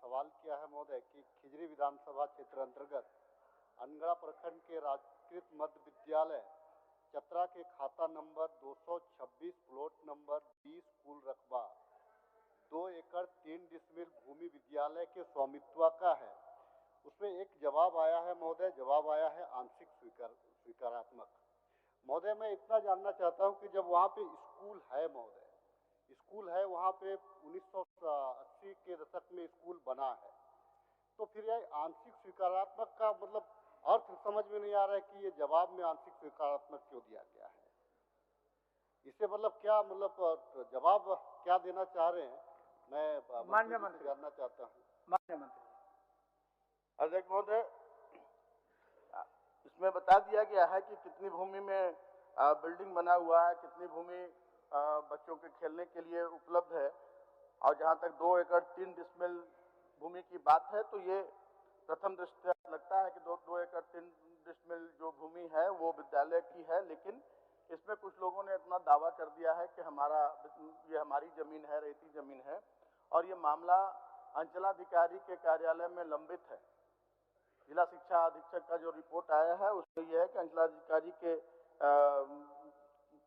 सवाल किया है महोदय कि खिजरी विधानसभा क्षेत्र अंतर्गत अनगढ़ा प्रखंड के राजकृत मध्य विद्यालय चतरा के खाता नंबर 226 प्लॉट नंबर 20 कुल रकबा 2 एकड़ 3 डिसमिल भूमि विद्यालय के स्वामित्व का है। उसमें एक जवाब आया है महोदय, जवाब आया है आंशिक स्वीकारात्मक। महोदय मैं इतना जानना चाहता हूं कि जब वहां पे स्कूल है महोदय, स्कूल है वहां पे 1980 के दशक में स्कूल बना है, तो फिर यह आंशिक स्वीकारात्मक का मतलब अर्थ समझ में नहीं आ रहा है कि ये जवाब में आंशिक स्वीकारात्मक क्यों दिया गया है। इससे मतलब क्या मतलब जवाब क्या देना चाह रहे हैं, मैं माननीय मंत्री जानना चाहता हूँ। माननीय मंत्री अध्यक्ष महोदय, इसमें बता दिया गया है कि कितनी भूमि में बिल्डिंग बना हुआ है, कितनी भूमि बच्चों के खेलने के लिए उपलब्ध है, और जहां तक 2 एकड़ 3 डिसमिल भूमि की बात है तो ये प्रथम दृष्टया लगता है कि 2 एकड़ 3 डिसमिल जो भूमि है वो विद्यालय की है, लेकिन इसमें कुछ लोगों ने इतना दावा कर दिया है कि ये हमारी जमीन है, रेती जमीन है, और ये मामला अंचलाधिकारी के कार्यालय में लंबित है। जिला शिक्षा अधीक्षक का जो रिपोर्ट आया है उसमें यह है कि अंचलाधिकारी के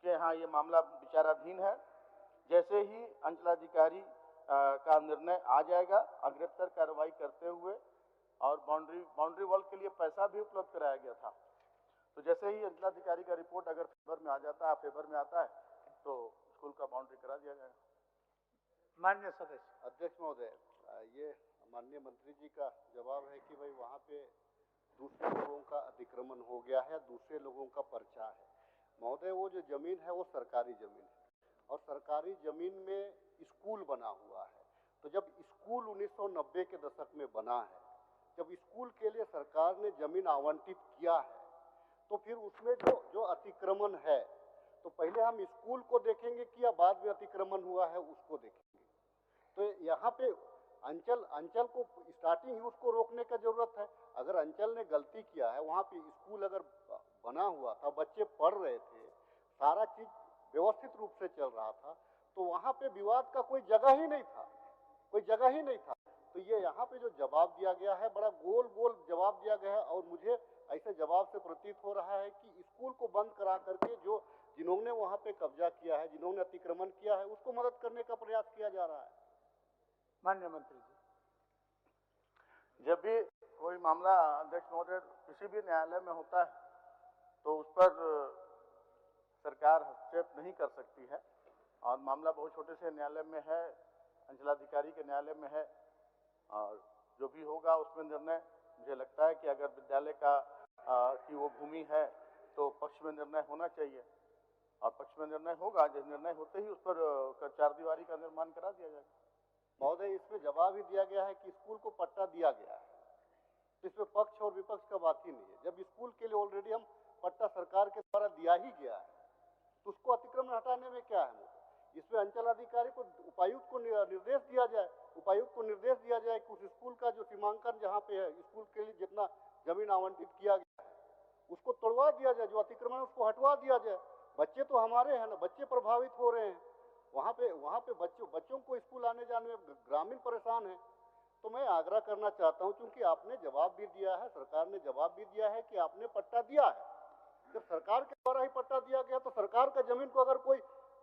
यहाँ ये मामला विचाराधीन है। जैसे ही अंचलाधिकारी का निर्णय आ जाएगा, अग्रतर कार्रवाई करते हुए, और बाउंड्री वॉल के लिए पैसा भी उपलब्ध कराया गया था, तो जैसे ही अंचलाधिकारी का रिपोर्ट अगर फेवर में आता है तो स्कूल का बाउंड्री करा दिया जाएगा। माननीय सदस्य। अध्यक्ष महोदय, ये माननीय मंत्री जी का जवाब है कि भाई वहाँ पे दूसरे लोगों का अतिक्रमण हो गया है, दूसरे लोगों का पर्चा है। महोदय वो जो जमीन है वो सरकारी जमीन है, और सरकारी जमीन में स्कूल बना हुआ है। तो जब स्कूल 1990 के दशक में बना है, जब स्कूल के लिए सरकार ने जमीन आवंटित किया है, तो फिर उसमें जो अतिक्रमण है, तो पहले हम स्कूल को देखेंगे कि या बाद में अतिक्रमण हुआ है उसको देखेंगे। तो यहाँ पे अंचल को स्टार्टिंग ही उसको रोकने का जरूरत है। अगर अंचल ने गलती किया है, वहाँ पे स्कूल अगर बना हुआ था, बच्चे पढ़ रहे थे, सारा चीज व्यवस्थित रूप से चल रहा था, तो वहाँ पे विवाद का कोई जगह ही नहीं था, तो ये यहाँ पे जो जवाब दिया गया है, बड़ा गोल जवाब दिया गया है, और मुझे ऐसे जवाब से प्रतीत हो रहा है कि स्कूल को बंद करा करके जिन्होंने वहाँ पे कब्जा किया है, जिन्होंने अतिक्रमण किया है, उसको मदद करने का प्रयास किया जा रहा है। माननीय मंत्री जी, जब भी कोई मामला अध्यक्ष महोदय किसी भी न्यायालय में होता है तो उस पर सरकार हस्तक्षेप नहीं कर सकती है, और मामला बहुत छोटे से न्यायालय में है, अंचलाधिकारी के न्यायालय में है, और जो भी होगा उसमें निर्णय, मुझे लगता है कि अगर विद्यालय की वो भूमि है तो पक्ष में निर्णय होना चाहिए, और पक्ष में निर्णय होगा। जब निर्णय होते ही उस पर 4 दीवारी का निर्माण करा दिया जाएगा। महोदय इसमें जवाब ही दिया गया है कि स्कूल को पट्टा दिया गया है, तो इसमें पक्ष और विपक्ष का बात ही नहीं है। जब स्कूल के लिए ऑलरेडी हम पट्टा सरकार के द्वारा दिया ही गया है, तो उसको अतिक्रमण हटाने में क्या है? इसमें अंचलाधिकारी को, उपायुक्त को निर्देश दिया जाए कि उस स्कूल का जो सीमांकन जहाँ पे है, स्कूल के लिए जितना जमीन आवंटित किया गया है उसको तोड़वा दिया जाए, जो अतिक्रमण उसको हटवा दिया जाए। बच्चे तो हमारे हैं ना, बच्चे प्रभावित हो रहे हैं, वहाँ पे बच्चों को स्कूल आने जाने में ग्रामीण परेशान है। तो मैं आग्रह करना चाहता हूँ, क्योंकि आपने जवाब भी दिया है, सरकार ने जवाब भी दिया है कि आपने पट्टा दिया है। जब सरकार के द्वारा ही पट्टा दिया गया, तो सरकार का जमीन को अगर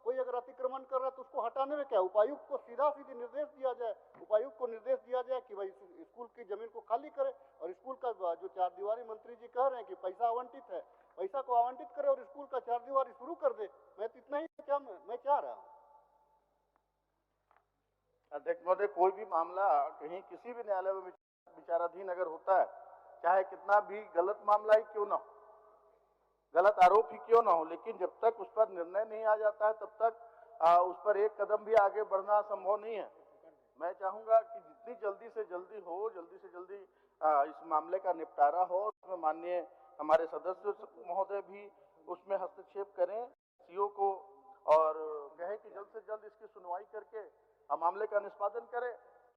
कोई अगर अतिक्रमण कर रहा है तो उसको हटाने में क्या? उपायुक्त को सीधे निर्देश दिया जाए, उपायुक्त को निर्देश दिया जाए कि भाई स्कूल की जमीन को खाली करे, और स्कूल का जो 4 दीवारी मंत्री जी कह रहे हैं कि पैसा आवंटित है, पैसा को आवंटित करे और स्कूल का 4 दीवारी शुरू कर दे। मैं तो इतना ही मैं चाह रहा हूँ। अध्यक्ष महोदय, कोई भी मामला कहीं किसी भी न्यायालय में विचाराधीन अगर होता है, चाहे कितना भी गलत मामला ही क्यों ना हो, गलत आरोप ही क्यों ना हो, लेकिन जब तक उस पर निर्णय नहीं आ जाता है तब तक उस पर एक कदम भी आगे बढ़ना संभव नहीं है। मैं चाहूंगा कि जितनी जल्दी से जल्दी इस मामले का निपटारा हो, उसमें माननीय हमारे सदस्य महोदय भी उसमें हस्तक्षेप करें, सीओ को, और कहें कि जल्द से जल्द इसकी सुनवाई करके मामले का निष्पादन करें।